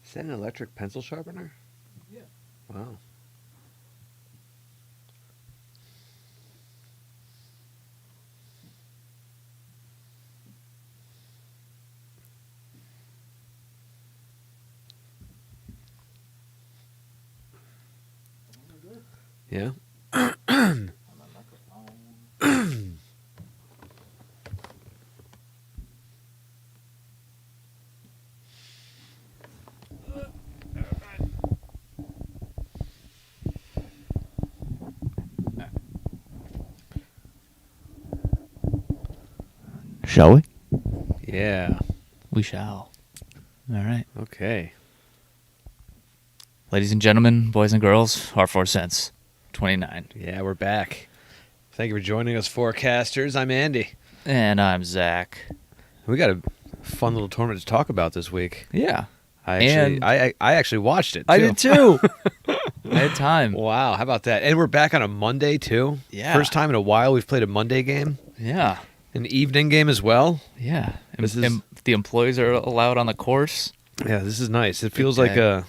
Is that an electric pencil sharpener? Yeah. Wow. Yeah. Shall we? Yeah. We shall. All right. Okay. Ladies and gentlemen, boys and girls, our 4 cents. 29. Yeah, we're back. Thank you for joining us, forecasters. I'm Andy. And I'm Zach. We got a fun little tournament to talk about this week. Yeah. I actually watched it, too. I did too. I had time. Wow, how about that? And we're back on a Monday, too. Yeah. First time in a while we've played a Monday game. Yeah. An evening game as well. Yeah. This is- And the employees are allowed on the course. Yeah, this is nice. It feels Good like day.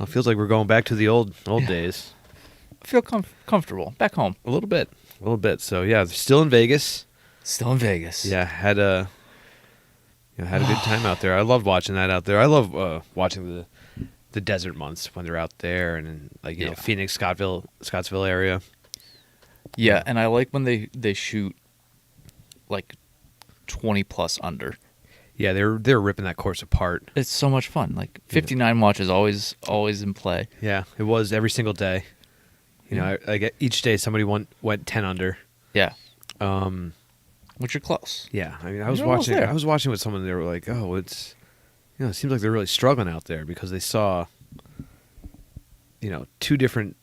it feels like we're going back to the old days. I feel comfortable. Back home. A little bit. So yeah, still in Vegas. Still in Vegas. Yeah, had a good time out there. I loved watching that out there. I love watching the desert months when they're out there and in, like, you know, Phoenix, Scottsville area. Yeah, and I like when they shoot like 20 plus under. Yeah, they're ripping that course apart. It's so much fun. Like 59 watch is always in play. Yeah, it was every single day. You know, I get each day somebody went 10 under. Yeah. Which are close. Yeah, I mean, I You're almost there. was watching with someone. They were like, "Oh, it's, you know, it seems like they're really struggling out there because they saw, you know, two different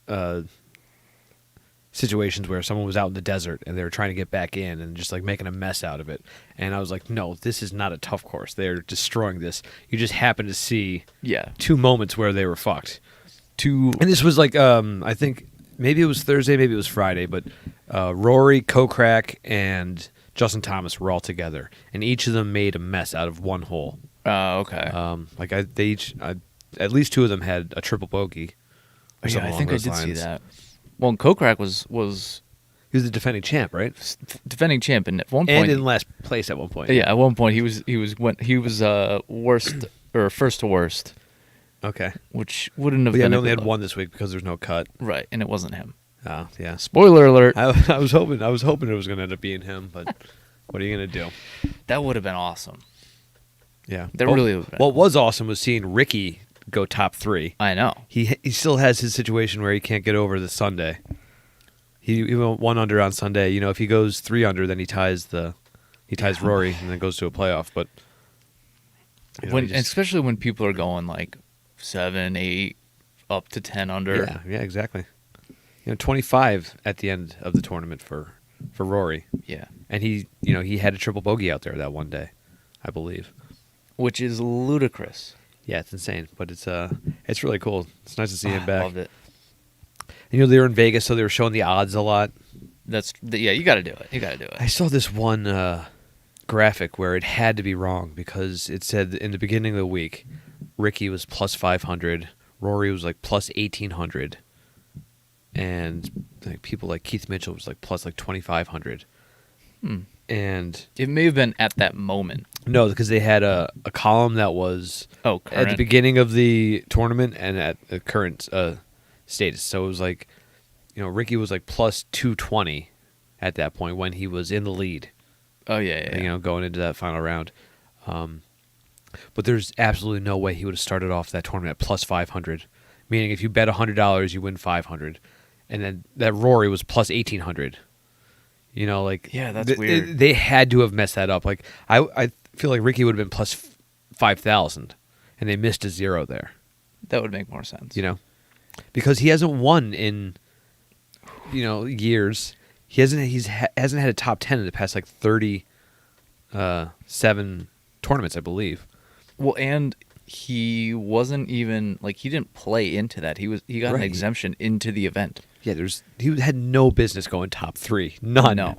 situations where someone was out in the desert and they were trying to get back in and just like making a mess out of it." And I was like, "No, this is not a tough course. They're destroying this. You just happen to see Yeah. two moments where they were fucked." And this was like, I think maybe it was Thursday, maybe it was Friday, but Rory, Kokrak, and Justin Thomas were all together, and each of them made a mess out of one hole. Oh, okay. They each, at least two of them had a triple bogey. Or Yeah, something I along think I those did see lines. that. Well, and Kokrak was He was the defending champ, right? defending champ, and at one And point, in last place at one point. yeah, at one point he was worst or first to worst, Okay. which wouldn't have But yeah, been we a only good had look. one this week because there's no cut. Right, and it wasn't him. Oh, yeah. Spoiler alert. I was hoping it was going to end up being him, but what are you going to do? That would have been awesome. Yeah. That really would have been. What was awesome was seeing Rickie go top 3. I know. He still has his situation where he can't get over the Sunday. He went 1 under on Sunday. You know, if he goes 3 under, then he ties Rory and then goes to a playoff. But you know, Especially when people are going like 7, 8, up to 10 under. yeah, exactly. You know, 25 at the end of the tournament for Rory, Yeah. and he had a triple bogey out there that one day, I believe. Which is ludicrous. Yeah, it's insane, but it's really cool. It's nice to see him I back. loved it. And, you know, they were in Vegas, so they were showing the odds a lot. You got to do it. You got to do it. I saw this one graphic where it had to be wrong because it said in the beginning of the week, Rickie was plus 500, Rory was like plus 1,800, and like people like Keith Mitchell was like plus like 2,500. And It may have been at that moment. no, because they had a column that was Oh, at the current. beginning of the tournament and at the current status. So it was like, you know, Rickie was like plus 220 at that point when he was in the lead. Oh, yeah. You know, going into that final round. But there's absolutely no way he would have started off that tournament at plus 500. Meaning if you bet $100, you win 500. And then that Rory was plus 1,800. You know, like... Yeah, that's weird. They had to have messed that up. Like, I feel like Rickie would have been plus 5,000. And they missed a zero there. That would make more sense. You know? Because he hasn't won in, you know, years. He hasn't had a top 10 in the past like 37 tournaments, I believe. Well, and he wasn't even like he didn't play into that. He got an Right. exemption into the event. Yeah, he had no business going top 3. None. No.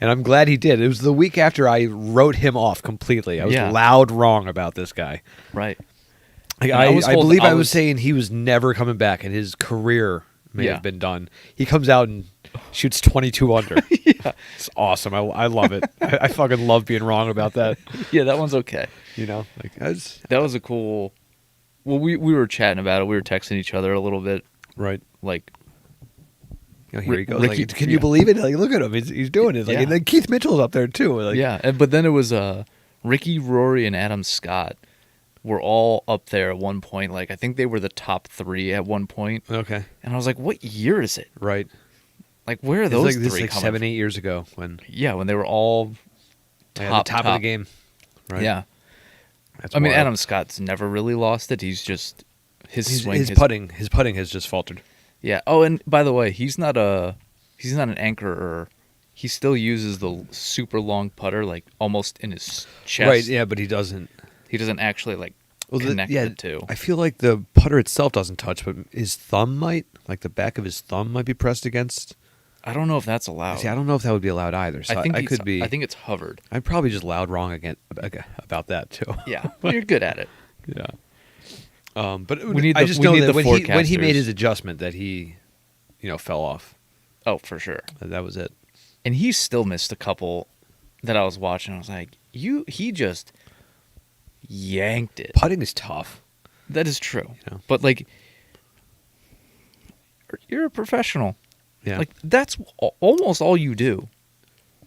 And I'm glad he did. It was the week after I wrote him off completely. I was Yeah. loud wrong about this guy. Right. Like, And I believe I was was saying he was never coming back, and his career may Yeah. have been done. He comes out and shoots 22 under. yeah, It's awesome. I love it. I fucking love being wrong about that. yeah, that one's okay. You know, like That was a cool. Well, we were chatting about it. We were texting each other a little bit. right. Like, You know, here he goes. Rickie- Like, can you yeah. believe it? Like, look at him. He's doing it. Like, Yeah. and then Keith Mitchell's up there too. Like, yeah, but then it was Rickie, Rory, and Adam Scott were all up there at one point. Like, I think they were the top 3 at one point. Okay. And I was like, what year is it? Right. Like, where are It's those like three this is like coming 7, from? 8 years ago when Yeah, when they were all at the top of the game. Right. Yeah. That's I mean, wild. Adam Scott's never really lost it. He's just his swing. His putting has just faltered. Yeah. Oh, and by the way, he's not an anchorer. He still uses the super long putter, like almost in his chest. Right. Yeah, but he doesn't. He doesn't actually like Well, connect the two. I feel like the putter itself doesn't touch, but his thumb might, like the back of his thumb might be pressed against. I don't know if that's allowed. See, I don't know if that would be allowed either. So I could be. I think it's hovered. I'm probably just loud wrong again about that too. Yeah, you're good at it. Yeah. But We I need just the know that when he forecasters. made his adjustment, that he, fell off. Oh, for sure. That was it. And he still missed a couple that I was watching. I was like, he just yanked it. Putting is tough. That is true. Yeah. But like, you're a professional. Yeah. Like that's almost all you do.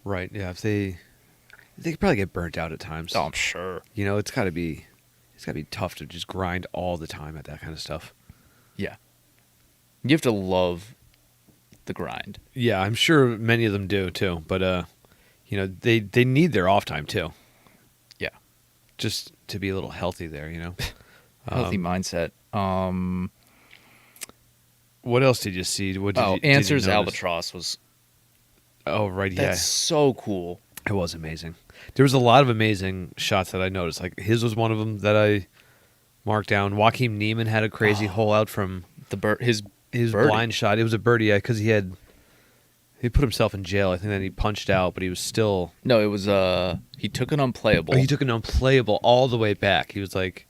Right. Yeah. If they could probably get burnt out at times. Oh, I'm sure. It's got to be tough to just grind all the time at that kind of stuff. Yeah. You have to love the grind. Yeah, I'm sure many of them do too. But they need their off time too. Yeah. Just to be a little healthy there. Healthy mindset. What else did you see? What did you, Answers did you notice? Albatross was. Oh, right. That's so cool. It was amazing. There was a lot of amazing shots that I noticed. Like his was one of them that I marked down. Joaquin Neiman had a crazy hole out from His his birdie. blind shot. It was a birdie, because he put himself in jail. I think then he punched out, but he was still. No, it was he took an unplayable. Oh, he took an unplayable all the way back. He was like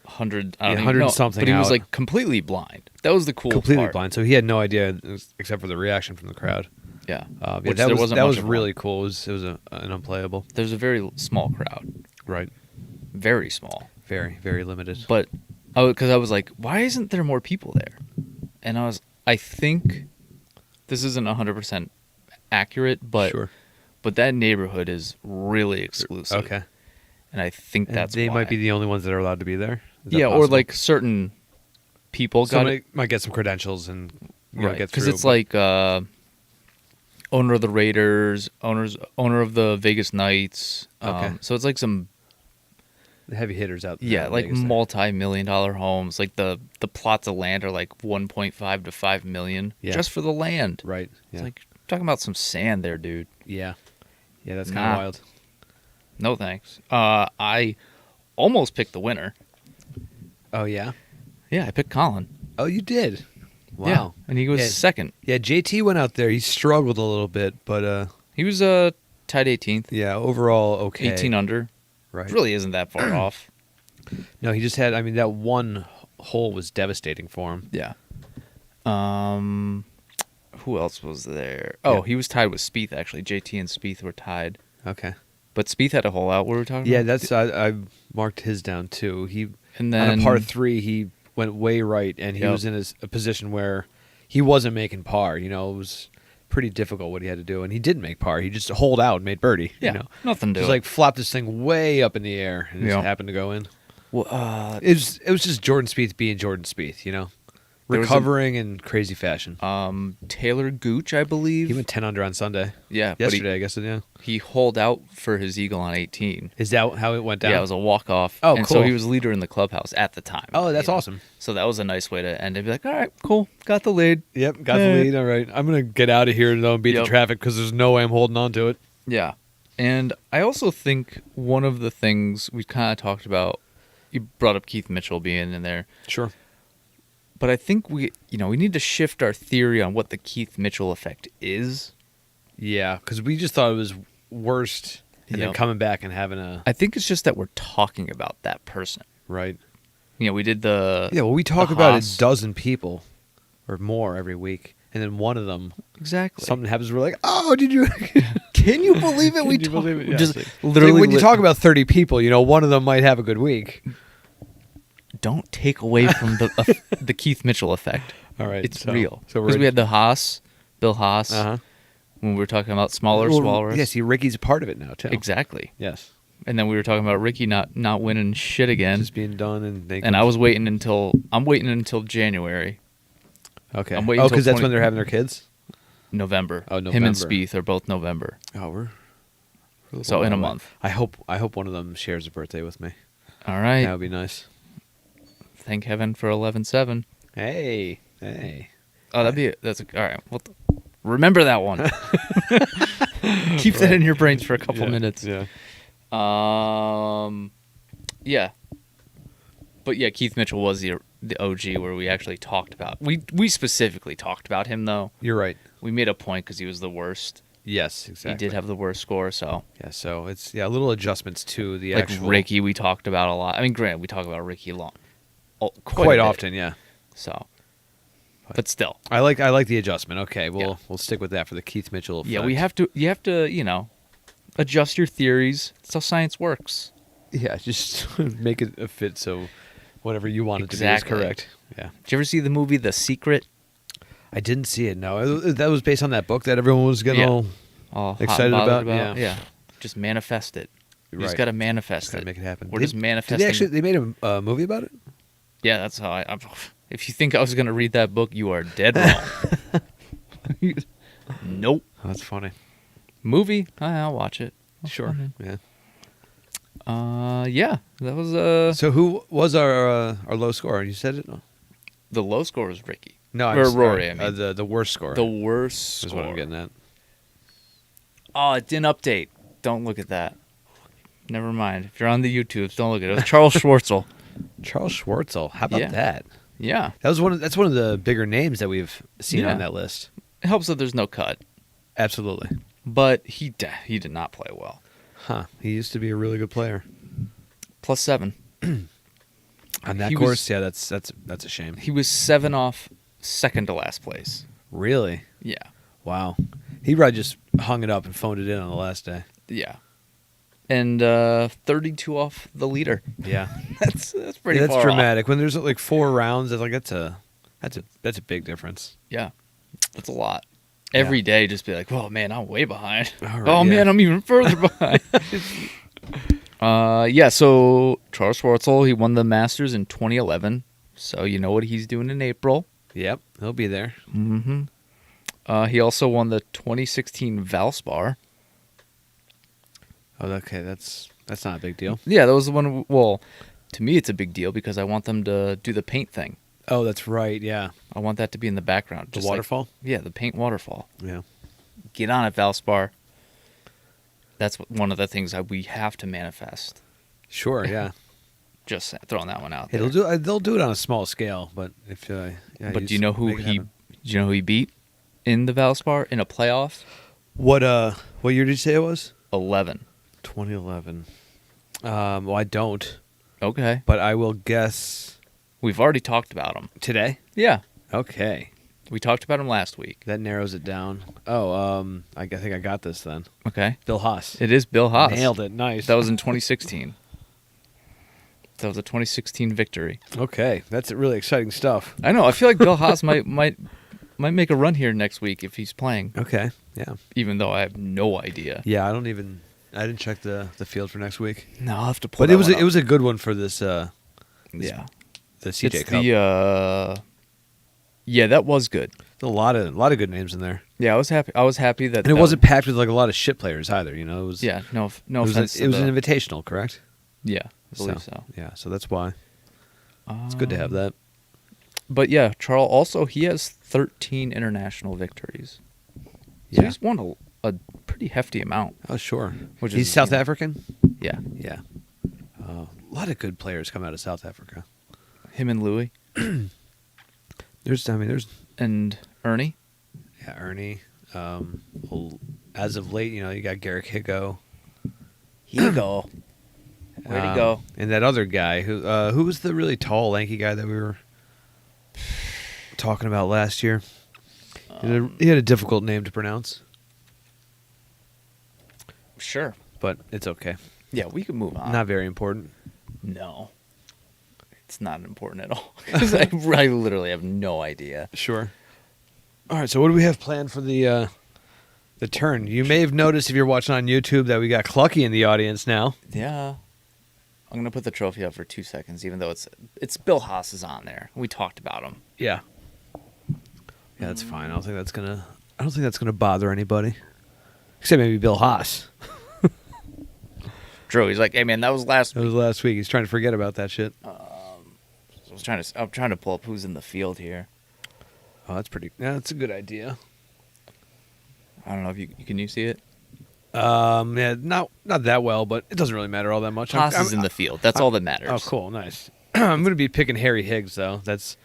100. Yeah, I don't 100 even know, something But he was out. like completely blind. That was the cool completely part. blind, so he had no idea except for the reaction from the crowd. Yeah. Yeah, Which that there was wasn't that much was of really one. cool. It was an unplayable. There's a very small crowd. Right. Very small. Very, very limited. But because I was like, why isn't there more people there? And I think this isn't 100% accurate, but Sure. but that neighborhood is really exclusive. Okay. And I think And that's they why. might be the only ones that are allowed to be there. Is that yeah, or possible? like certain people got somebody it. might get some credentials and Right. get Because through. it's like owner of the Raiders, owner of the Vegas Knights. Okay. So it's like some the heavy hitters out there. yeah, in like Vegas there. multi-million-dollar homes. Like the plots of land are like 1.5 to 5 million Yeah. just for the land. Right. Yeah. It's like talking about some sand there, dude. yeah. Yeah, that's kind Nah. of wild. No thanks. I almost picked the winner. Oh yeah. Yeah, I picked Colin. Oh, you did. Wow. Yeah, and he was Yeah. second. Yeah, JT went out there. He struggled a little bit, but He was tied 18th, yeah, overall okay. 18 under. Right. Which really isn't that far off. No, he just had. I mean, that one hole was devastating for him. Yeah. Who else was there? Oh, Yeah. he was tied with Spieth actually. JT and Spieth were tied, Okay. but Spieth had a hole out. What were we talking Yeah, about? that's I marked his down too. He And on then a par 3, he went way right, and he Yep. was in a position where he wasn't making par. It was pretty difficult what he had to do, and he didn't make par. He just holed out and made birdie. yeah, nothing to Just it. like flopped this thing way up in the air, and it Yeah. just happened to go in. Well, It was just Jordan Spieth being Jordan Spieth. There was Recovering in crazy fashion. Taylor Gooch, I believe. He went 10 under on Sunday. yeah, Yesterday, I guess. Yeah. but he holed out for his eagle on 18. Is that how it went down? Yeah, it was a walk off. Oh, and cool. so he was leader in the clubhouse at the time. Oh, that's you know? awesome. So that was a nice way to end it. Be like, all right, cool, got the lead. Yep, got the lead. All right. I'm going to get out of here, though, and beat Yep. the traffic because there's no way I'm holding on to it. Yeah. And I also think one of the things we kind of talked about, you brought up Keith Mitchell being in there, Sure. but I think we need to shift our theory on what the Keith Mitchell effect is. Yeah, because we just thought it was worst, and then Yep. coming back and having a I think it's just that we're talking about that person. right. We did the Yeah, well, we talk the about Haas. a dozen people or more every week, and then one of them, Exactly. something happens. We're like, oh, did you? Can you believe it? Can We you believe it? Yeah, just it's like- literally when you talk about 30 people, one of them might have a good week. don't take away from the Keith Mitchell effect. All right, It's so- real. so Because we're- we had the Haas, Bill Haas, Uh-huh. when we were talking about smaller Well, walrus. yeah, see, Ricky's a part of it now too. Exactly. Yes, And then we were talking about Rickie not winning shit again. just being done, and they. And I'm waiting until January, okay. I'm waiting Oh, until because that's 20 when they're having their kids. November. Oh, Him and November. Spieth are both November. Oh, we're So in a away. month. I hope one of them shares a birthday with me. All right. That would be nice. Thank heaven for 11/7. Hey. Oh, all right. Well, remember that one. Keep that in your brains for a couple minutes. Yeah. Yeah. But yeah, Keith Mitchell was the OG where we actually talked about. We specifically talked about him though. You're right. We made a point because he was the worst. Yes, exactly. He did have the worst score, so Yeah, so it's little adjustments to the like actual Rickie, we talked about a lot. I mean, granted, we talk about Rickie quite a bit, often. Yeah, So, but still, I like the adjustment. Okay, we'll stick with that for the Keith Mitchell effect. yeah, you have to adjust your theories. That's how science works. Yeah, just make it a fit so whatever you want it to be Exactly. is correct. Yeah, Did you ever see the movie The Secret? I didn't see it. No, that was based on that book that everyone was getting Yeah. all All hot and excited bothered about? Yeah. Just manifest it. You just Right. got to manifest Gotta it. make it happen. We're Did- just Did manifesting. they made a movie about it? Yeah, that's how I'm. If you think I was going to read that book, you are dead wrong. Nope. Oh, that's funny. Movie? I'll watch it. Sure. Yeah. Yeah, that was So who was our low scorer? You said it. No, the low score was Rickie. no Or Rory, I mean. the worst scorer. The worst is score. what I'm getting at. Oh, it didn't update. Don't look at that. Never mind. If you're on the YouTubes, don't look at it. It was Charles Schwartzel. Charles Schwartzel. How about Yeah. that? Yeah. That's one of the bigger names that we've seen Yeah. on that list. It helps that there's no cut. Absolutely. But he did not play well. Huh. He used to be a really good player. +7. On that He course, was- yeah, that's a shame. He was 7 off second to last place. Really? Yeah. Wow. He probably just hung it up and phoned it in on the last day. Yeah. And 32 off the leader. Yeah. That's pretty That's far dramatic. When there's like 4 rounds, it's like that's a big difference. Yeah. That's a lot. Yeah. Every day, just be like, "Oh man, I'm way behind. All right, oh yeah. man, I'm even further behind." Yeah. So Charles Schwartzel, he won the Masters in 2011. So you know what he's doing in April. Yep, he'll be there. Mm-hmm. He also won the 2016 Valspar. Oh, okay, that's not a big deal. Yeah, that was the one. Well, to me, it's a big deal because I want them to do the paint thing. Oh, that's right. Yeah, I want that to be in the background. the just like- waterfall. yeah, the paint waterfall. Yeah. Get on it, Valspar. That's one of the things that we have to manifest. Sure. Yeah. Just throwing that one out Hey, there. they'll do it on a small scale, but if yeah, But you do you know who make it he? happen. Do you know who he beat in the Valspar in a playoff? What year did you say it was? 11. 2011. Well, I don't, Okay. but I will guess We've already talked about him. today. Yeah. Okay, We talked about him last week. that narrows it down. Oh, I think I got this then. Okay. Bill Haas. It is Bill Haas. Nailed it. Nice. That was in 2016. That was a 2016 victory. Okay, that's really exciting stuff. I know. I feel like Bill Haas might make a run here next week if he's playing. Okay, yeah, Even though I have no idea. yeah. I didn't check the field for next week, No, I'll have to pull. but it was a good one for this. yeah. The CJ It's Cup. yeah, that was good. A lot of good names in there, Yeah, I was happy. I was happy that. and it wasn't packed with like a lot of shit players either. You know, it was. Yeah, no it was, offense. it was an invitational, correct? Yeah, I believe so. Yeah, so that's why it's good to have that. But yeah, Charles also he has 13 international victories. So Yeah. he's won a pretty hefty amount. Oh, sure. Which He's is, South you know- African. Yeah, Yeah. A lot of good players come out of South Africa. him and Louis There's and Ernie. yeah, Ernie. Well, as of late, you got Garrick Higo. Hugo. Where'd he go? And that other guy who was the really tall, lanky guy that we were talking about last year. He had a difficult name to pronounce, Sure. but it's okay. Yeah, we can move on. Not very important. No. It's not important at all. 'Cause I literally have no idea. Sure. All right, so what do we have planned for the turn? You may have noticed if you're watching on YouTube that we got Clucky in the audience now. Yeah. I'm gonna put the trophy up for 2 seconds, even though it's Bill Haas is on there. We talked about him. Yeah. Yeah, that's fine. I don't think that's gonna bother anybody, except maybe Bill Haas. Drew, he's like, hey man, that was last That week. was last week. He's trying to forget about that shit. I'm trying to pull up who's in the field here. Oh, that's pretty. Yeah, that's a good idea. I don't know if can you see it? Yeah, not that well, but it doesn't really matter all that much. Haas is in the field. That's all that matters. Oh, cool, nice. I'm gonna be picking Harry Higgs though. That's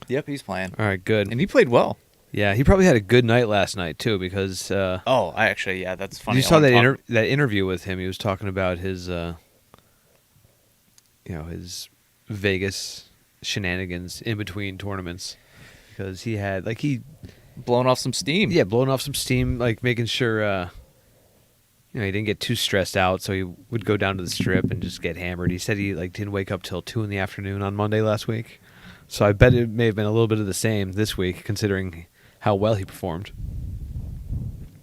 Yep, he's playing, all right. Good. and he played well. Yeah, he probably had a good night last night too because Oh, that's funny. you saw that interview with him. He was talking about his his Vegas shenanigans in between tournaments because he had blown off some steam. blowing off some steam, like making sure he didn't get too stressed out, so he would go down to the strip and just get hammered. He said he didn't wake up till 2 p.m. on Monday last week, so I bet it may have been a little bit of the same this week, considering how well he performed.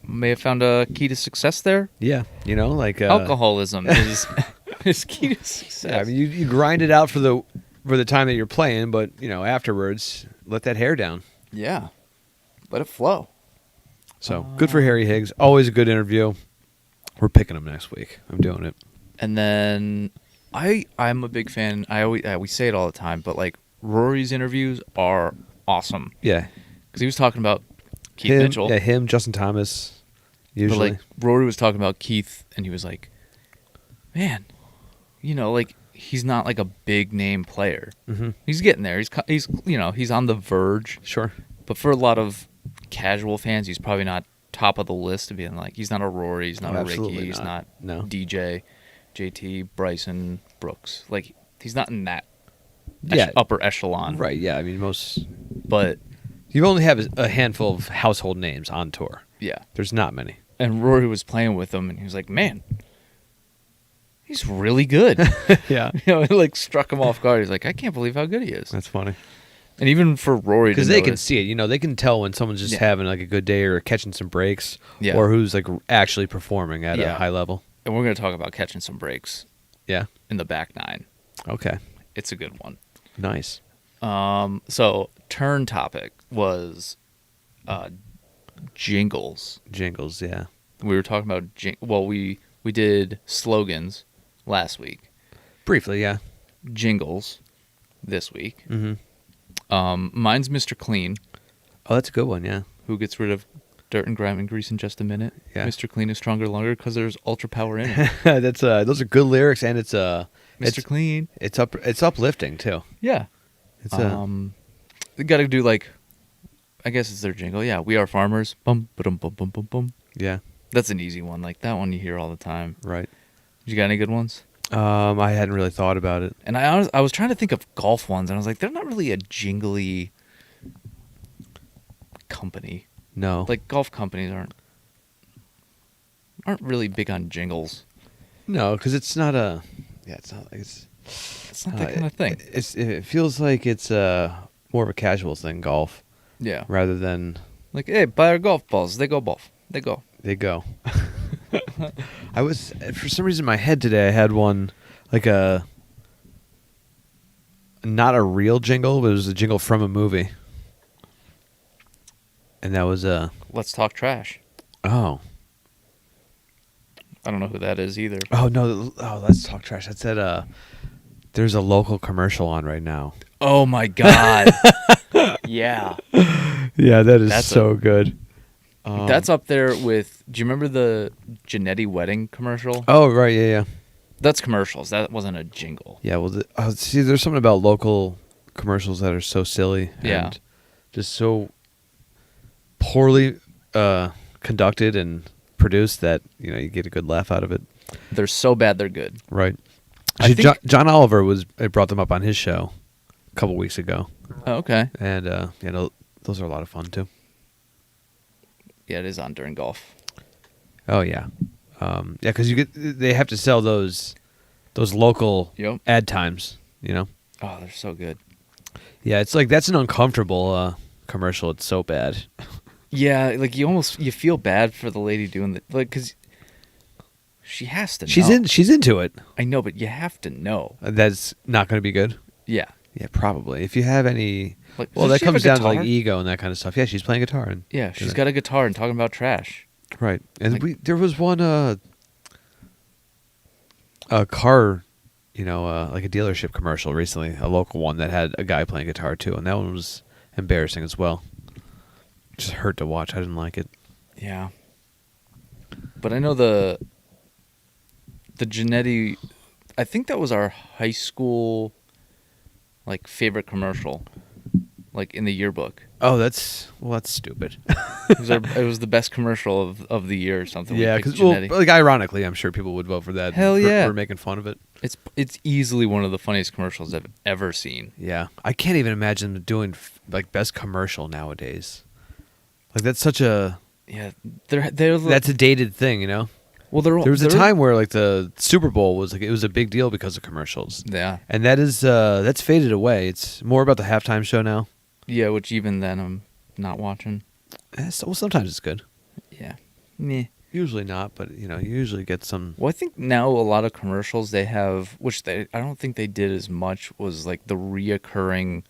May have found a key to success there. Yeah, Alcoholism is key to success. Yeah, I mean, you grind it out for the time that you're playing, but afterwards, let that hair down. Yeah, let it flow. So good for Harry Higgs. Always a good interview. We're picking him next week. I'm doing it. And then I'm a big fan. We say it all the time, but Rory's interviews are awesome. Yeah, Because he was talking about Keith Mitchell. Yeah, him, Justin Thomas. Usually, But Rory was talking about Keith, and he was like, "Man, he's not a big name player. Mm-hmm. He's getting there. He's on the verge. Sure. But for a lot of casual fans, he's probably not top of the list of being he's not a Rory, he's not a Rickie, he's not DJ, JT, Bryson, Brooks. He's not in that upper echelon. Right. Yeah. I mean, But you only have a handful of household names on tour. yeah, There's not many. and Rory was playing with him, and he was like, "Man, he's really good." Yeah. It struck him off guard. He's like, "I can't believe how good he is." That's funny. And even for Rory, Because they can see it. They can tell when someone's just having a good day or catching some breaks, or who's actually performing at a high level. And we're going to talk about catching some breaks. Yeah. In the back nine. Okay. It's a good one. Nice. So turn topic was jingles. Jingles, yeah. We were talking about we did slogans last week. Briefly, yeah. Jingles this week. Mm-hmm. Mine's Mr. Clean. Oh, that's a good one, yeah. Who gets rid of dirt and grime and grease in just a minute. Yeah. Mr. Clean is stronger longer because there's ultra power in it. That's those are good lyrics, and it's Mr. Clean. It's uplifting too. Yeah. It's they got to do I guess it's their jingle. Yeah, we are farmers. Bum bum bum bum bum bum. yeah. That's an easy one. That one you hear all the time. Right. You got any good ones? I hadn't really thought about it. And I was trying to think of golf ones, and I was like, they're not really a jingly company. No. Golf companies aren't really big on jingles. No, because it's not a. Yeah, it's not. It's not that kind of thing. It feels like it's more of a casual thing, golf, Yeah. rather than Hey, buy our golf balls. They go golf. They go. they go. I was for some reason in my head today. I had one not a real jingle, but it was a jingle from a movie, and that was Let's talk trash. oh I don't know who that is either. oh no let's talk trash. That said there's a local commercial on right now. Oh my god. Yeah. Yeah, that is That's so good. That's up there with. Do you remember the Janetti wedding commercial? Oh right, yeah. That's commercials. That wasn't a jingle. Yeah, well, see, there's something about local commercials that are so silly Yeah. and just so poorly conducted and produced that you get a good laugh out of it. They're so bad they're good. Right. I think, John Oliver brought them up on his show a couple weeks ago. Oh, okay. And those are a lot of fun too. Yeah, it is on during golf. Oh yeah, because they have to sell those local ad times. Oh, they're so good. Yeah, it's like that's an uncomfortable commercial. It's so bad. Yeah, like you feel bad for the lady doing because she has to know. She's into it. I know, but you have to know. That's not going to be good? Yeah. Yeah, probably. If you have any... Well, that comes down to like ego and that kind of stuff. Yeah, she's playing guitar. Yeah, she's got a guitar and talking about trash. Right. And there was one a car, like a dealership commercial recently, a local one that had a guy playing guitar too, and that one was embarrassing as well. It just hurt to watch. I didn't like it. Yeah. But I know the Genetti, I think that was our high school like favorite commercial, like in the yearbook. Oh, that's stupid. It was the best commercial of the year or something. Yeah, because like ironically, I'm sure people would vote for that. Hell yeah, for making fun of it. It's easily one of the funniest commercials I've ever seen. Yeah, I can't even imagine them doing like best commercial nowadays. Like that's such a that's a dated thing, Well, there was a time where like the Super Bowl was like it was a big deal because of commercials. Yeah, and that's faded away. It's more about the halftime show now. Yeah, which even then I'm not watching. Well, sometimes it's good. Yeah, meh. Usually not, but you usually get some. Well, I think now a lot of commercials they have, which I don't think they did as much, was like the reoccurring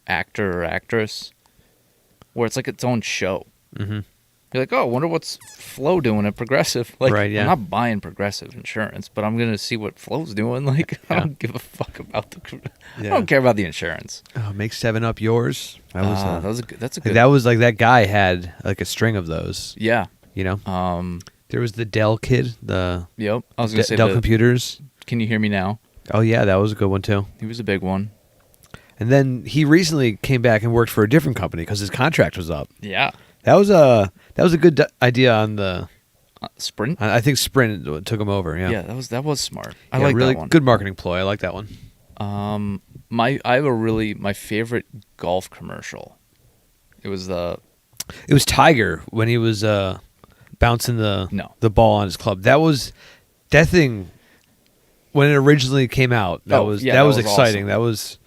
actor or actress, where it's like its own show. Mm-hmm. You're like, oh, I wonder what's Flo doing at Progressive. Like, right, yeah. I'm not buying Progressive insurance, but I'm gonna see what Flo's doing. Like, I don't give a fuck about I don't care about the insurance. Oh, make 7-Up yours. That's a good. That was like that guy had like a string of those. Yeah. There was the Dell kid. Yep. I was gonna say Dell computers. Can you hear me now? Oh yeah, that was a good one too. He was a big one. And then he recently came back and worked for a different company because his contract was up. Yeah. That was a good idea on the Sprint. I think Sprint took him over. Yeah. Yeah, that was smart. I like really that one. Good marketing ploy. I like that one. I have my favorite golf commercial. It was Tiger when he was bouncing the ball on his club. That thing when it originally came out. That was exciting. Awesome. That was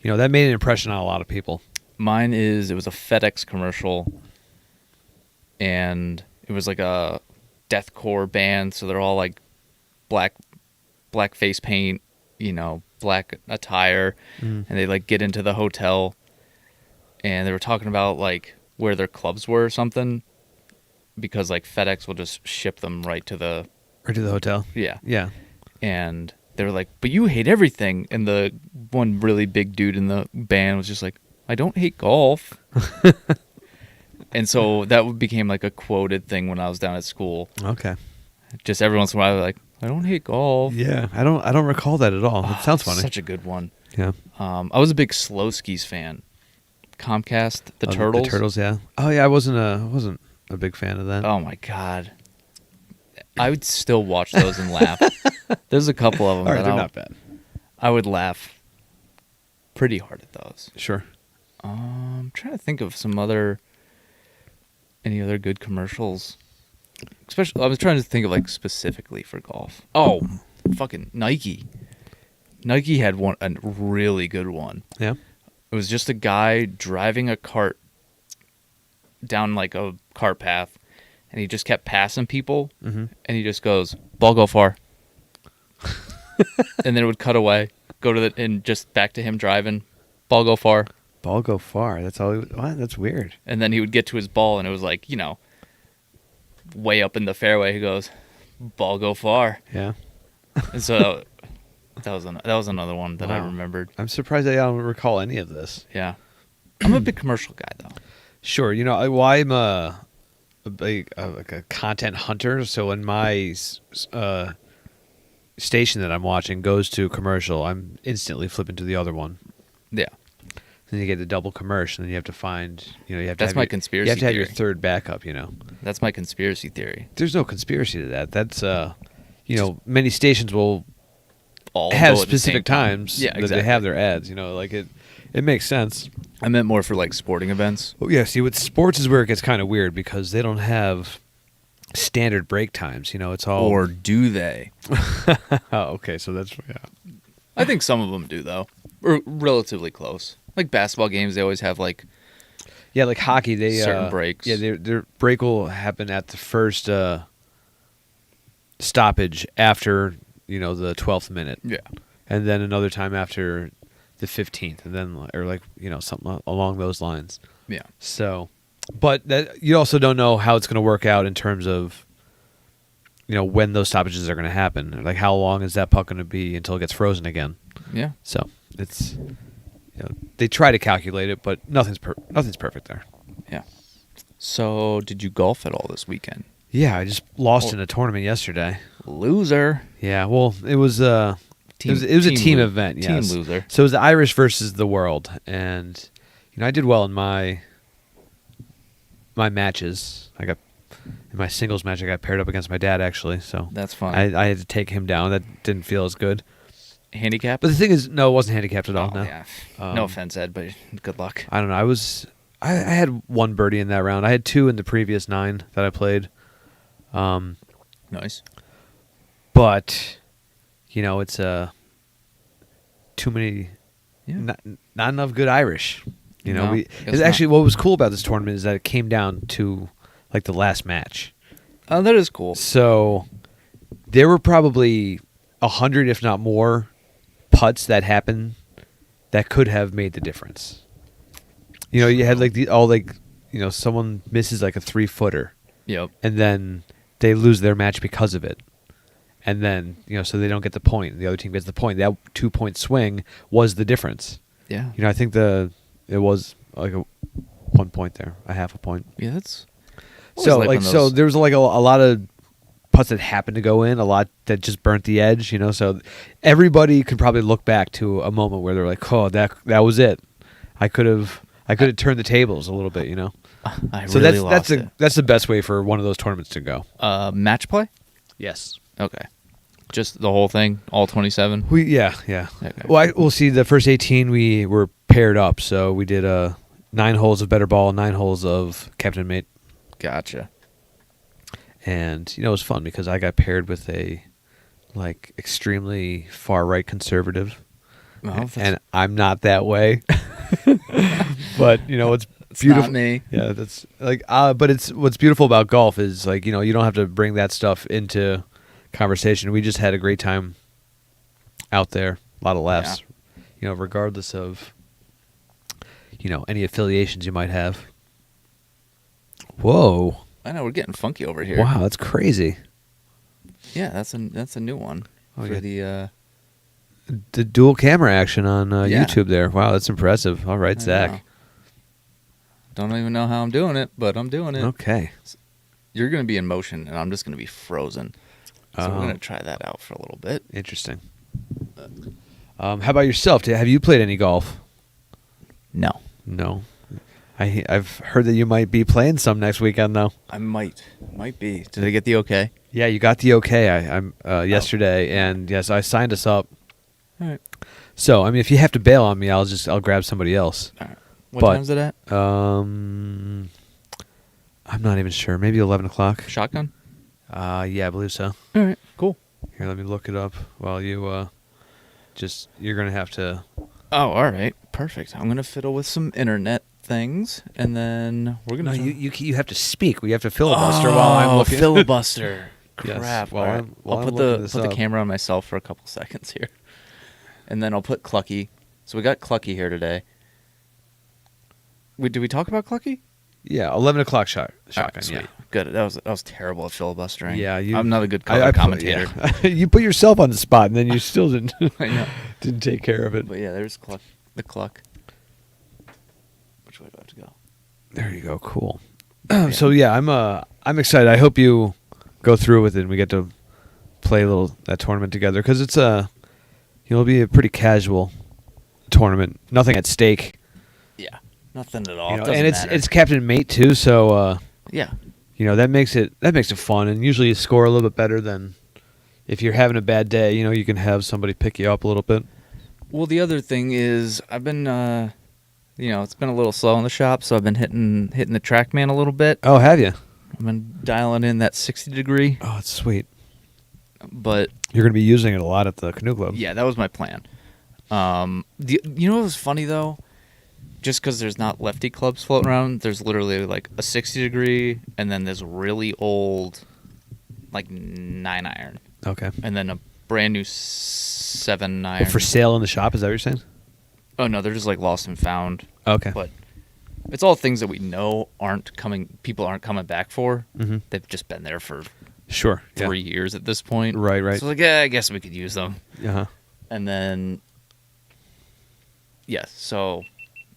that made an impression on a lot of people. Mine it was a FedEx commercial. And it was like a deathcore band, so they're all like black face paint, black attire, and they like get into the hotel, and they were talking about like where their clubs were or something, because like FedEx will just ship them right to the hotel. Yeah, yeah, and they were like, "But you hate everything," and the one really big dude in the band was just like, "I don't hate golf." And so that became like a quoted thing when I was down at school. Okay. Just every once in a while, like, I don't hate golf. Yeah, I don't recall that at all. It sounds funny. Such a good one. Yeah. I was a big Slow Skis fan. Comcast, the Turtles. The Turtles, yeah. Oh yeah, I wasn't a big fan of that. Oh my god. I would still watch those and laugh. There's a couple of them. All right, they're not bad. I would laugh pretty hard at those. Sure. I'm trying to think of any other good commercials. Especially, I was trying to think of like specifically for golf. Oh, fucking Nike. Nike had a really good one. Yeah. It was just a guy driving a cart down like a cart path, and he just kept passing people, and he just goes, "Ball go far," and then it would cut away, and just back to him driving, "Ball go far." Ball go far. That's all. What? That's weird. And then he would get to his ball, and it was like way up in the fairway. He goes, "Ball go far." Yeah. And so that was another one that I remembered. I'm surprised I don't recall any of this. Yeah, I'm a big commercial guy though. Sure. I'm a content hunter. So when my station that I'm watching goes to commercial, I'm instantly flipping to the other one. Yeah. Then you get the double commercial, and then you have to find, That's my conspiracy. You have to have theory. your third backup, That's my conspiracy theory. There's no conspiracy to that. That's many stations will all have go at the specific same time. times Yeah, that exactly. they have their ads. Like it makes sense. I meant more for like sporting events. Well, yeah. See, with sports is where it gets kind of weird because they don't have standard break times. It's all. Or do they? Oh, okay. So that's I think some of them do though, or relatively close. Like basketball games, they always have like like hockey. They certain breaks. Yeah, their break will happen at the first stoppage after the 12th minute. Yeah. And then another time after the 15th, and then something along those lines. Yeah. So, but that you also don't know how it's going to work out in terms of when those stoppages are going to happen. Like how long is that puck going to be until it gets frozen again? Yeah. So it's they try to calculate it, but nothing's perfect there. Yeah. So did you golf at all this weekend? Yeah, I just lost in a tournament yesterday. Loser. Yeah, well, it was it was a team event. Yes. Team loser. So it was the Irish versus the world, and I did well in my matches. I got in my singles match. I got paired up against my dad actually. So that's fun. I had to take him down. That didn't feel as good. Handicap? But the thing is, no, it wasn't handicapped at all. Oh, no. Yeah. No offense, Ed, but good luck. I don't know. I had one birdie in that round. I had 2 in the previous 9 that I played. Nice. But it's too many. Yeah. Not enough good Irish. No, It's actually what was cool about this tournament is that it came down to like the last match. Oh, that is cool. So there were probably 100, if not more, putts that happened that could have made the difference. You had someone misses like a 3-footer. Yep. And then they lose their match because of it. And then, so they don't get the point. The other team gets the point. That 2-point swing was the difference. Yeah. I think it was like a 1 point there, a half a point. Yeah, that's so there was like a lot of putts that happened to go in, a lot that just burnt the edge, So everybody could probably look back to a moment where they're like, "Oh, that was it. I could have turned the tables a little bit, So that's the best way for one of those tournaments to go. Match play? Yes. Okay. Just the whole thing, all 27? Yeah. Okay. Well, we'll see. The first 18 we were paired up, so we did 9 holes of better ball, 9 holes of captain mate. Gotcha. And it was fun because I got paired with a extremely far right conservative, and I'm not that way. But it's beautiful. Not me. Yeah, that's but it's what's beautiful about golf is you don't have to bring that stuff into conversation. We just had a great time out there, a lot of laughs. Yeah. Regardless of any affiliations you might have. Whoa! I know we're getting funky over here. Wow, that's crazy. Yeah, that's a new one for the dual camera action on YouTube there. Wow, that's impressive. All right, Zach. Don't even know how I'm doing it, but I'm doing it. Okay. You're going to be in motion, and I'm just going to be frozen. So we're going to try that out for a little bit. Interesting. How about yourself? Have you played any golf? No. I've heard that you might be playing some next weekend, though. I might be. Did I get the okay? Yeah, you got the okay. I'm yesterday, and yes, I signed us up. All right. So if you have to bail on me, I'll grab somebody else. All right. What time's it at? I'm not even sure. Maybe 11 o'clock. Shotgun? Yeah, I believe so. All right. Cool. Here, let me look it up while you you're gonna have to. Oh, all right. Perfect. I'm gonna fiddle with some internet things, and then we're gonna. No, you have to speak. We have to filibuster while I'm looking. Filibuster. Crap. Yes, All right. I'll put the camera on myself for a couple seconds here, and then I'll put Clucky. So we got Clucky here today. Did we talk about Clucky? Yeah, 11 o'clock shotgun. Sweet. Yeah, good. That was terrible at filibustering. Yeah, I'm not a good color commentator. You put yourself on the spot, and then you still didn't. I know. Didn't take care of it. But yeah, there's the cluck. Which way do I have to go? There you go. Cool. So yeah, I'm excited. I hope you go through with it, and we get to play that tournament together because it's it'll be a pretty casual tournament. Nothing at stake. Yeah. Nothing at all. And it's captain mate too, so yeah. that makes it fun, and usually you score a little bit better than if you're having a bad day, you can have somebody pick you up a little bit. Well, the other thing is I've been, it's been a little slow in the shop, so I've been hitting the TrackMan a little bit. Oh, have you? I've been dialing in that 60 degree. Oh, it's sweet. But you're going to be using it a lot at the Canoe Club. Yeah, that was my plan. You know what was funny though? Just because there's not lefty clubs floating around, there's literally like a 60 degree, and then this really old, like 9-iron. Okay. And then a brand new 7-iron. For sale in the shop, is that what you're saying? Oh no, they're just like lost and found. Okay. But it's all things that we know people aren't coming back for. Mm-hmm. They've just been there for 3 years at this point. Right. So like, yeah, I guess we could use them. Uh-huh. And then, so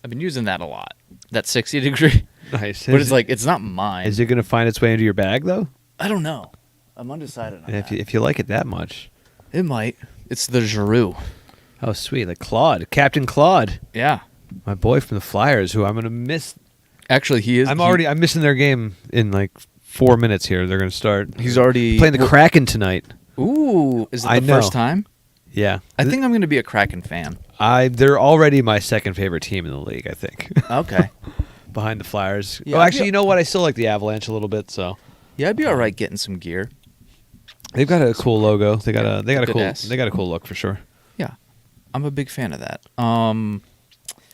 I've been using that a lot. That 60 degree. Nice. But it's not mine. Is it going to find its way into your bag, though? I don't know. I'm undecided on that. If you like it that much. It might. It's the Giroux. Oh, sweet. Like Claude. Captain Claude. Yeah. My boy from the Flyers, who I'm going to miss. Actually, he is. I'm missing their game in like 4 minutes here. They're going to start. He's already playing the Kraken tonight. Ooh. Is it the first time? Yeah. I think I'm going to be a Kraken fan. They're already my second favorite team in the league, I think. Okay. Behind the Flyers. Yeah, actually, you know what? I still like the Avalanche a little bit, so. Yeah, I'd be all right getting some gear. They've got a cool logo. They got a cool look for sure. Yeah. I'm a big fan of that.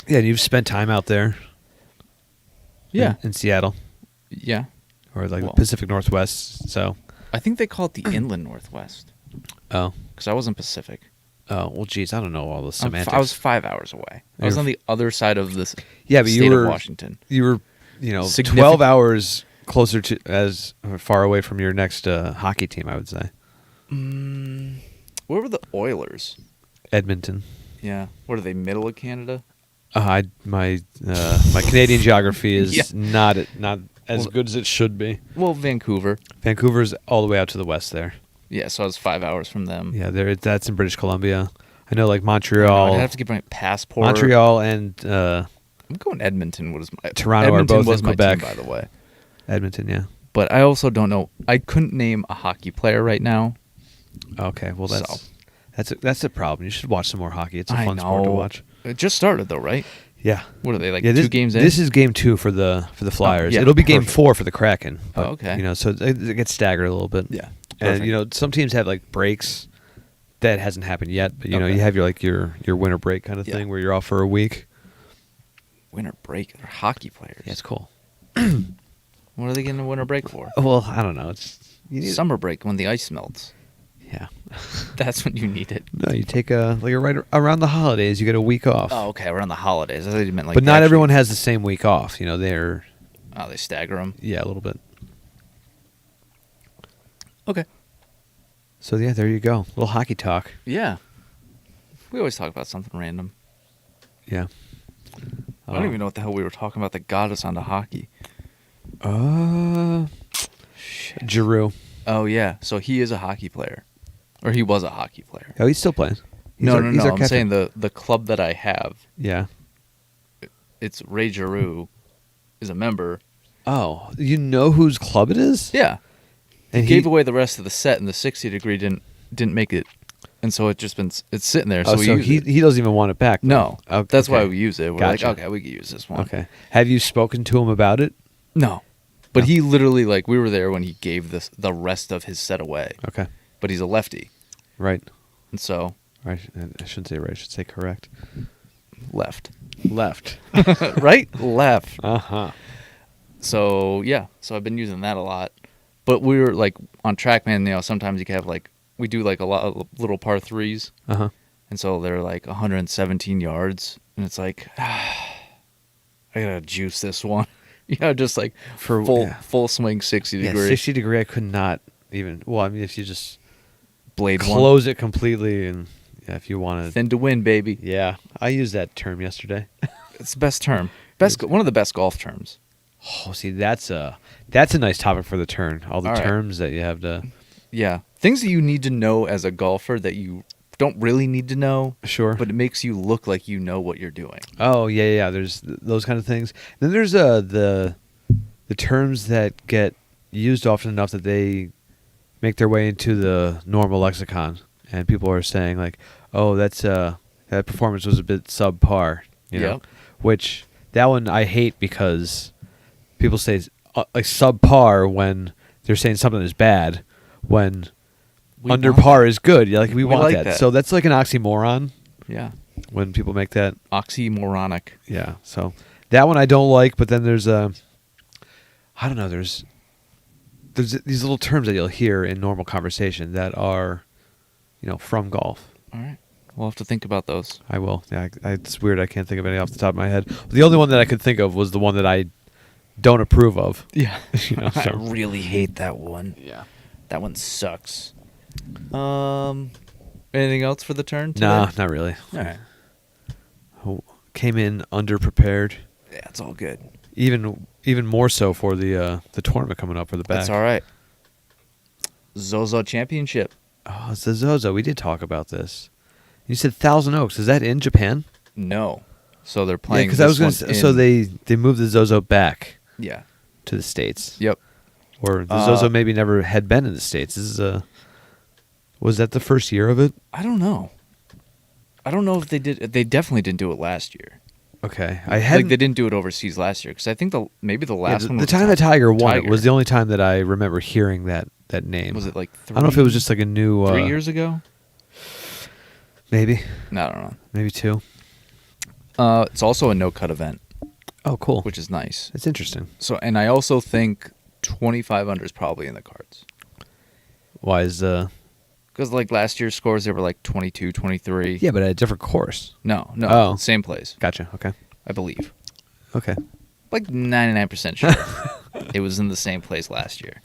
Yeah, you've spent time out there. Yeah. In Seattle. Yeah. Or like the Pacific Northwest, so. I think they call it the Inland Northwest. Oh. Because I wasn't Pacific. Oh, well, geez, I don't know all the semantics. I was 5 hours away. I was on the other side of this but state of Washington. You were, 12 hours closer to, as far away from your next hockey team, I would say. Where were the Oilers? Edmonton. Yeah. What are they, middle of Canada? My Canadian geography is not as good as it should be. Well, Vancouver. Vancouver's all the way out to the west there. Yeah, so I was 5 hours from them. Yeah, that's in British Columbia. I know, like Montreal. I'd have to get my passport. Montreal and I'm going Edmonton. What is my Toronto Edmonton are both was in my Quebec, team, by the way. Edmonton, yeah. But I also don't know. I couldn't name a hockey player right now. Okay, well that's a problem. You should watch some more hockey. It's a fun sport to watch. It just started though, right? Yeah. What are they, like 2 games in? This is game 2 for the Flyers. Yeah, it'll be game 4 for the Kraken. But, okay. So it gets staggered a little bit. Yeah. Perfect. And some teams have like breaks. That hasn't happened yet, but you have your winter break kind of thing where you're off for a week. Winter break? They're hockey players. Yeah, it's cool. What are they getting a winter break for? Well, I don't know. Summer break when the ice melts. Yeah. That's when you need it. No, you take right around the holidays, you get a week off. Oh, okay, around the holidays. I thought you meant like. But not everyone has the same week off. They're. Oh, they stagger them. Yeah, a little bit. Okay. So yeah, there you go. A little hockey talk. Yeah. We always talk about something random. Yeah. I don't even know what the hell we were talking about that got us onto hockey. Giroux. Oh yeah, so he is a hockey player, or he was a hockey player. Oh, he's still playing. No. I'm saying the club that I have. Yeah. It's Ray Giroux is a member. Oh, you know whose club it is? Yeah. And he gave away the rest of the set, and the 60 degree didn't make it, and so it's sitting there. So, he doesn't even want it back. No, that's why we use it. We're Gotcha. like, okay, we can use this one. Okay. Have you spoken to him about it? No, but he literally we were there when he gave the rest of his set away. Okay. But he's a lefty. Right. And so. Right. I shouldn't say right. I should say correct. Left. Right. Left. So yeah. So I've been using that a lot. But we were on TrackMan, sometimes you can have we do a lot of little par 3s. Uh-huh. And so they're 117 yards. And it's I gotta juice this one. Just for full swing 60 degree. 60 degree I could not even. Well, I mean, if you just close it completely and if you want to. Thin to win, baby. Yeah. I used that term yesterday. It's the best term. One of the best golf terms. Oh, see, that's a nice topic for the turn. All the terms that you have to. Yeah, things that you need to know as a golfer that you don't really need to know. Sure, but it makes you look like you know what you're doing. Oh yeah. There's those kind of things. Then there's the terms that get used often enough that they make their way into the normal lexicon, and people are saying like, "Oh, that performance was a bit subpar," you know, which that one I hate because people say like subpar when they're saying something is bad, when under par is good. Like we want like that. So that's like an oxymoron. Yeah. When people make that oxymoronic. Yeah. So that one I don't like, but then there's I don't know, there's these little terms that you'll hear in normal conversation that are, from golf. All right. We'll have to think about those. I will. Yeah, it's weird. I can't think of any off the top of my head. The only one that I could think of was the one that I don't approve of. Yeah. So. I really hate that one. Yeah. That one sucks. Anything else for the turn today? Nah, not really. All right. Came in underprepared. Yeah, it's all good. Even more so for the tournament coming up for the back. That's all right. Zozo Championship. Oh, it's the Zozo. We did talk about this. You said Thousand Oaks. Is that in Japan? No. So they're playing. Yeah, because I was going to. So they moved the Zozo back. Yeah. To the States. Yep. Or the Zozo maybe never had been in the States. This is was that the first year of it? I don't know. I don't know if they did. They definitely didn't do it last year. Okay, I had they didn't do it overseas last year because I think maybe the last one. The time that Tiger won it was the only time that I remember hearing that name. Was it like? I don't know if it was just like a new 3 years ago. Maybe. No, I don't know. Maybe 2. It's also a no-cut event. Oh, cool. Which is nice. It's interesting. So, and I also think 25 under is probably in the cards. Why is Because like last year's scores, they were like 22, 23. Yeah, but at a different course. No. Oh. Same place. Gotcha. Okay. I believe. Okay. Like 99% sure. It was in the same place last year.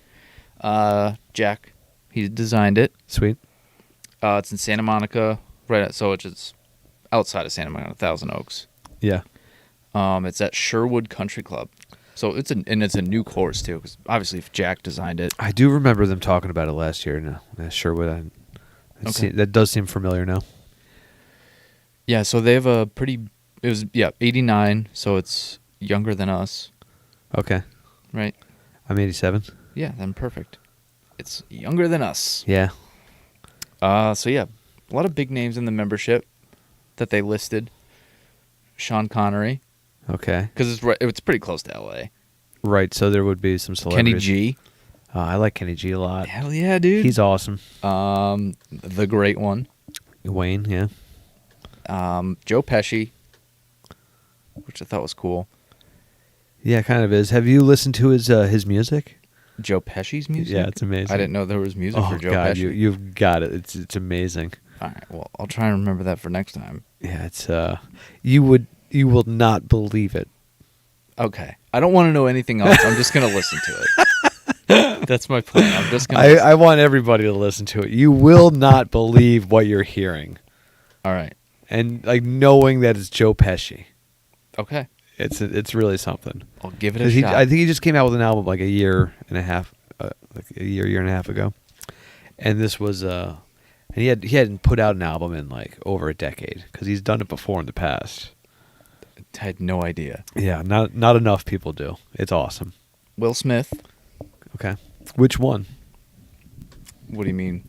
Jack, he designed it. Sweet. It's in Santa Monica, so it's just outside of Santa Monica, Thousand Oaks. Yeah. It's at Sherwood Country Club. So it's a new course too, because obviously if Jack designed it. I do remember them talking about it last year. No, Sherwood. That does seem familiar now. Yeah, so they have a pretty. It was 89, so it's younger than us. Okay. Right. I'm 87. Yeah, then perfect. It's younger than us. Yeah. So yeah, a lot of big names in the membership that they listed. Sean Connery. Okay. Because it's pretty close to L.A. Right, so there would be some celebrities. Kenny G. I like Kenny G a lot. Hell yeah, dude. He's awesome. The great one. Wayne, yeah. Joe Pesci, which I thought was cool. Yeah, it kind of is. Have you listened to his music? Joe Pesci's music? Yeah, it's amazing. I didn't know there was music for Joe God, Pesci. You've got it. It's amazing. All right, well, I'll try and remember that for next time. Yeah, it's you will not believe it. Okay. I don't want to know anything else. I'm just going to listen to it. That's my plan. I'm just going to I want everybody to listen to it. You will not believe what you're hearing. All right. And like knowing that it's Joe Pesci. Okay. It's really something. I'll give it a shot. I think he just came out with an album like a year and a half ago. And this was and he hadn't put out an album in like over a decade because he's done it before in the past. I had no idea. Yeah, not enough people do. It's awesome. Will Smith. Okay. Which one? What do you mean?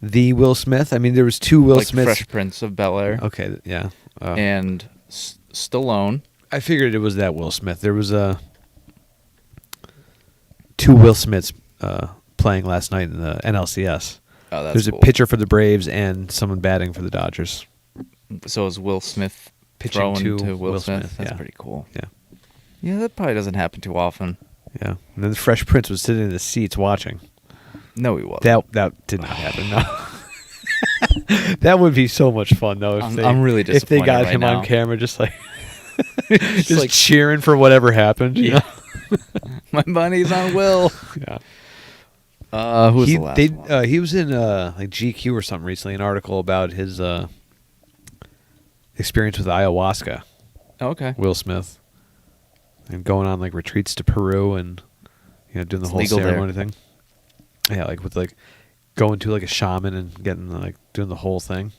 The Will Smith? I mean, there was 2 Will Smiths. Fresh Prince of Bel-Air. Okay, yeah. And Stallone. I figured it was that Will Smith. There was 2 Will Smiths playing last night in the NLCS. Oh, that's There's cool. a pitcher for the Braves and someone batting for the Dodgers. So is Will Smith pitching to Will Smith? That's yeah. pretty cool. Yeah. Yeah, that probably doesn't happen too often. Yeah. And then the Fresh Prince was sitting in the seats watching. No, he wasn't. That did not happen, no. That would be so much fun, though. I'm really disappointed if they got right him now. on camera, just like just like cheering for whatever happened. You know? My money's on Will. Yeah. Who's the last one? He was in like GQ or something recently, an article about his experience with ayahuasca. Okay. Will Smith. And going on like retreats to Peru and doing the whole ceremony thing. Yeah, like with like going to like a shaman and getting like doing the whole thing.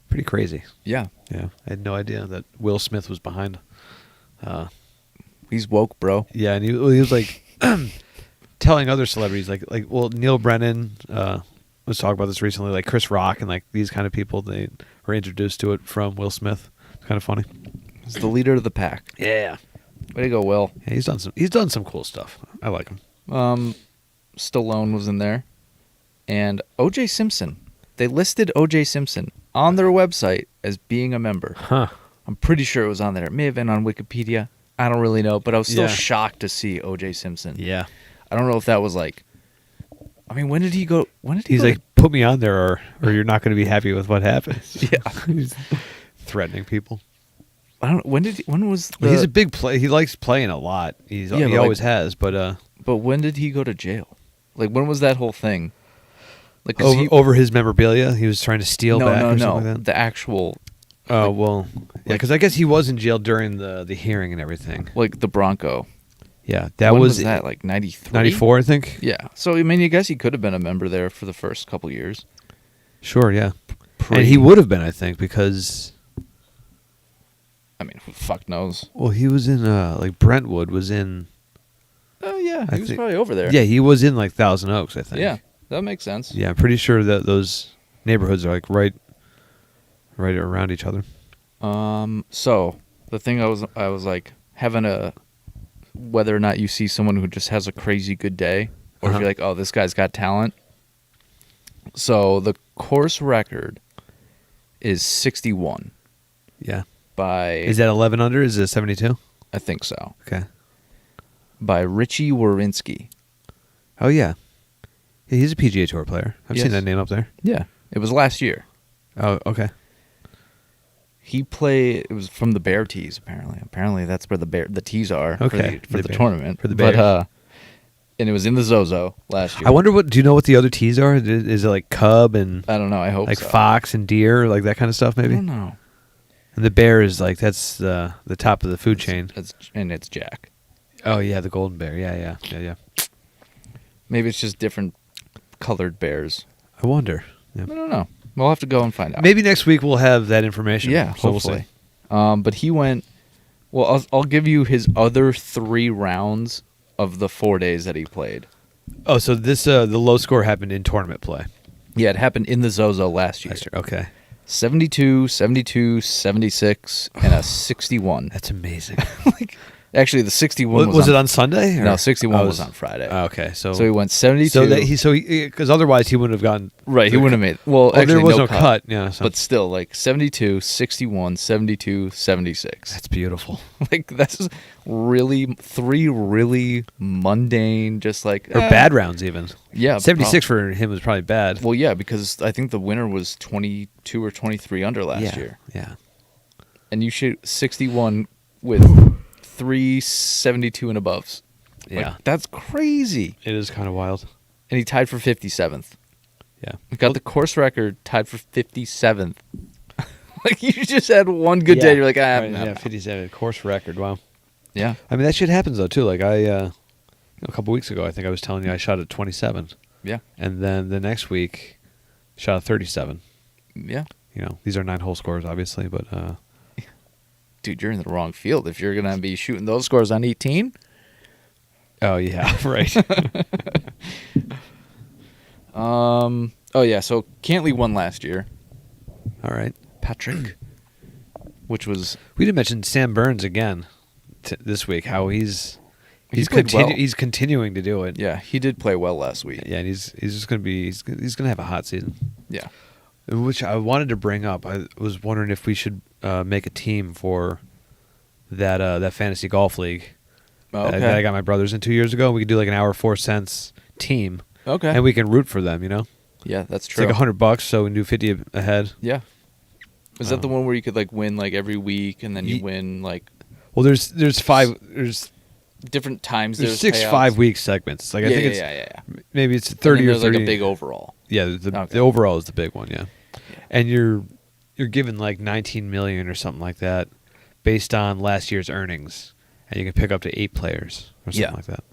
Pretty crazy. Yeah. Yeah. I had no idea that Will Smith was behind. He's woke, bro. Yeah, and he was like telling other celebrities well, Neil Brennan was talking about this recently, like Chris Rock and like these kind of people, they were introduced to it from Will Smith. It's kind of funny. He's the leader of the pack. Yeah. Way to go, Will. Yeah, he's done some cool stuff. I like him. Stallone was in there, and O.J. Simpson. They listed O.J. Simpson on their website as being a member. Huh. I'm pretty sure it was on there. It may have been on Wikipedia. I don't really know, but I was still shocked to see O.J. Simpson. Yeah. I don't know if that was like. I mean, when did he go? He's like, put me on there, or you're not going to be happy with what happens. Yeah. He's threatening people. I don't. When was? He's a big play. He likes playing a lot. He always has. But when did he go to jail? Like, when was that whole thing? Like, over his memorabilia, he was trying to steal back or something like that? The actual. Oh, well, yeah, because I guess he was in jail during the hearing and everything. Like the Bronco. Yeah, that when was that, like 93? 94, I think. Yeah. So, I mean, I guess he could have been a member there for the first couple years. Sure, yeah. And he would have been, I think, because... I mean, who the fuck knows? Well, he was in, like, Brentwood was in... Oh, yeah. He was probably over there. Yeah, he was in, like, Thousand Oaks, I think. Yeah, that makes sense. Yeah, I'm pretty sure that those neighborhoods are, like, right around each other. So, the thing I was like, having a... Whether or not you see someone who just has a crazy good day, or if you're like, oh, this guy's got talent. So, the course record is 61. Yeah. Is that 11 under? Is it 72? I think so. Okay. By Rickie Warinsky. Oh, yeah. Yeah, he's a PGA Tour player. I've seen that name up there. Yeah. It was last year. Oh, okay. It was from the Bear Tees, apparently. Apparently, that's where the tees are for the tournament. For the Bears. But, and it was in the Zozo last year. I wonder do you know what the other tees are? Is it like Cub and... I don't know, I hope like so. Fox and Deer, like that kind of stuff, maybe? I don't know. And the Bear is like, that's the top of the food chain. And it's Jack. Oh, yeah, the Golden Bear. Yeah. Maybe it's just different colored bears. I wonder. Yeah. I don't know. We'll have to go and find out. Maybe next week we'll have that information. Yeah, so hopefully. We'll see. But he went... Well, I'll give you his other 3 rounds of the 4 days that he played. Oh, so this the low score happened in tournament play. Yeah, it happened in the Zozo last year. Okay. 72, 72, 76, and a 61. That's amazing. Actually, the 61 was it on Sunday? Or? No, 61 was on Friday. Okay, so he went 72. Because otherwise he wouldn't have gotten right. He wouldn't have made. Well, actually, there was no cut. Yeah, so. But still, like 72, 61, 72, 76. That's beautiful. That's really 3 really mundane, just like or bad rounds even. Yeah, 76 for him was probably bad. Well, yeah, because I think the winner was 22 or 23 under last year. Yeah, and you shoot 61 with 372 and aboves. Yeah. That's crazy. It is kind of wild. And he tied for 57th. Yeah. He got the course record, tied for 57th. You just had one good day. You're like, right, 57 course record. Wow. Yeah. I mean, that shit happens though too. Like a couple weeks ago, I think I was telling you I shot at 27. Yeah. And then the next week, shot at 37. Yeah. These are 9-hole scores, obviously, but. Dude, you're in the wrong field if you're going to be shooting those scores on 18. Oh, yeah, right. Oh, yeah, so Cantley won last year. All right. Patrick, which was... We didn't mention Sam Burns again this week, how he's continuing to do it. Yeah, he did play well last week. Yeah, and he's just going to be... He's going to have a hot season. Yeah. Which I wanted to bring up. I was wondering if we should make a team for that fantasy golf league that I got my brothers in 2 years ago. We could do like an hour 4 cents team. Okay. And we can root for them, Yeah, that's true. It's like $100, so we can do 50 ahead. Yeah. Is that the one where you could like win like every week and then you win like... Well, there's 5... There's different times. There's 6 5-week segments. Like I think it's maybe it's 30 or 30. There's like a big overall. Yeah, the overall is the big one. Yeah. And you're given like 19 million or something like that, based on last year's earnings, and you can pick up to 8 players or something like that.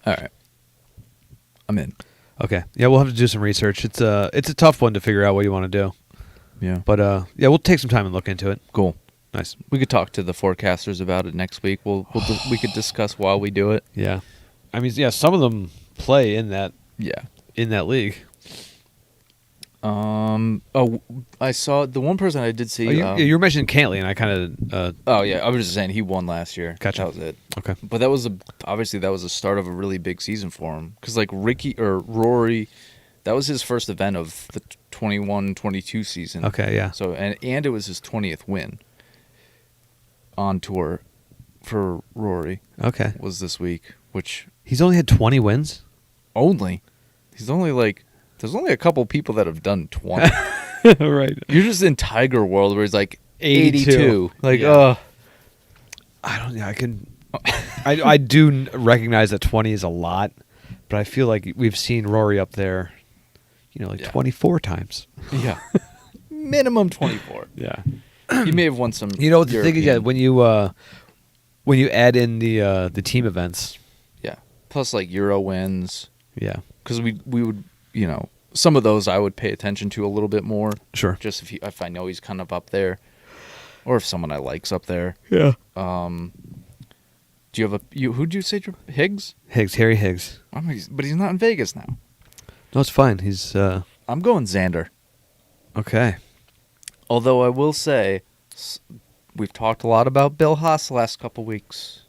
All right, I'm in. Okay, yeah, we'll have to do some research. It's a tough one to figure out what you want to do. Yeah, but we'll take some time and look into it. Cool, nice. We could talk to the forecasters about it next week. We could discuss while we do it. Yeah, I mean, yeah, some of them play in that Yeah. in that league. I saw the one person I did see. You were mentioning Cantley, and I kind of. I was just saying he won last year. Gotcha. That was it. Okay. But that was obviously that was the start of a really big season for him because like Rickie or Rory, that was his first event of the 21-22 season. Okay, yeah. So and it was his 20th win on tour for Rory. Okay. Was this week, which he's only had 20 wins. He's only like. There's only a couple people that have done 20. Right. You're just in Tiger World where he's like 82. Like, yeah. I don't know. I can. I do recognize that 20 is a lot, but I feel like we've seen Rory up there, 24 times. Yeah. Minimum 24. Yeah. He may have won some. The thing is, when you add in the team events. Yeah. Plus like Euro wins. Yeah. Because we would, some of those I would pay attention to a little bit more. Sure. Just if I know he's kind of up there, or if someone I like's up there. Yeah. Do you have who'd you say? Higgs? Harry Higgs. But he's not in Vegas now. No, it's fine. He's. I'm going Xander. Okay. Although I will say, we've talked a lot about Bill Haas the last couple weeks.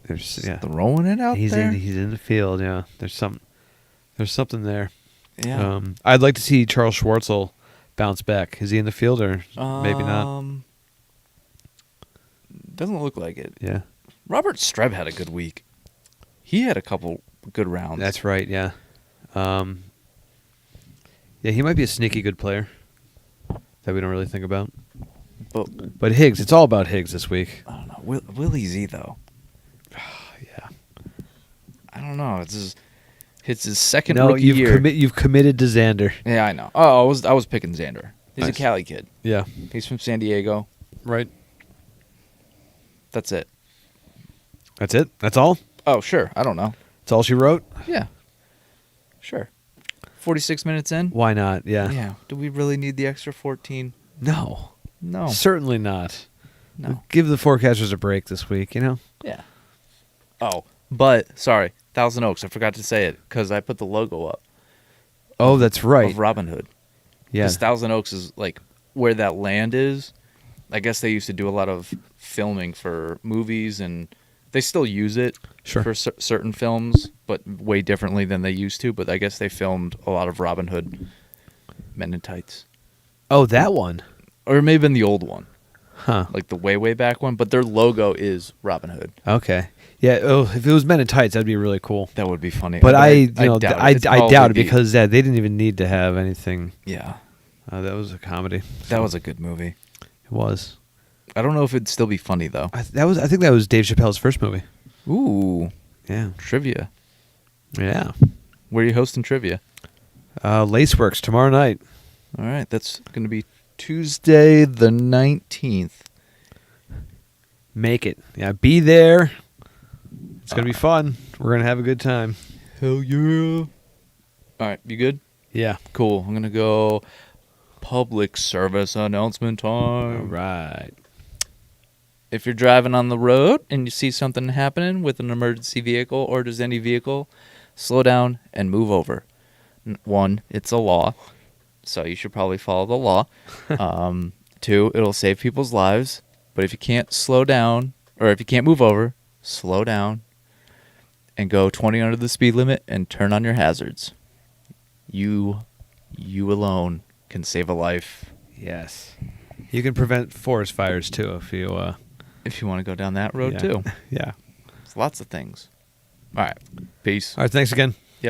There's throwing it out there. He's in the field. Yeah. There's something there. Yeah. I'd like to see Charles Schwartzel bounce back. Is he in the field or maybe not? Doesn't look like it. Yeah. Robert Streb had a good week. He had a couple good rounds. That's right. Yeah. Yeah, he might be a sneaky good player that we don't really think about. But Higgs, it's all about Higgs this week. I don't know. Willie Z though. Yeah. I don't know. It's his second rookie year. You've committed to Xander. Yeah, I know. Oh, I was picking Xander. He's Nice. a Cali kid. Yeah. He's from San Diego. Right. That's it. That's it? That's all? Oh, sure. I don't know. That's all she wrote? Yeah. Sure. 46 minutes in? Why not? Yeah. Yeah. Do we really need the extra 14? No. No. Certainly not. No. Give the forecasters a break this week, Yeah. Oh, but, sorry. Thousand Oaks. I forgot to say it because I put the logo up. Oh, that's right. Of Robin Hood. Yeah. Because Thousand Oaks is like where that land is. I guess they used to do a lot of filming for movies, and they still use it for certain films, but way differently than they used to. But I guess they filmed a lot of Robin Hood Men in Tights. Oh, that one. Or it may have been the old one. Huh. Like the way back one. But their logo is Robin Hood. Okay. Yeah. Oh, if it was Men in Tights, that'd be really cool. That would be funny. But I doubt it because they didn't even need to have anything. Yeah. That was a comedy. That was a good movie. It was. I don't know if it'd still be funny though. I think that was Dave Chappelle's first movie. Ooh. Yeah. Trivia. Yeah. Where are you hosting trivia? Laceworks tomorrow night. All right. That's going to be Tuesday the 19th. Make it. Yeah, be there. It's going to be fun. We're going to have a good time. Hell yeah. All right. You good? Yeah. Cool. I'm going to go public service announcement time. All right. If you're driving on the road and you see something happening with an emergency vehicle or just any vehicle, slow down and move over. One, it's a law, so you should probably follow the law. Two, it'll save people's lives. But if you can't slow down, or if you can't move over, slow down and go 20 under the speed limit and turn on your hazards. You alone can save a life. Yes. You can prevent forest fires too if you want to go down that road too. Yeah. It's lots of things. All right. Peace. All right, thanks again.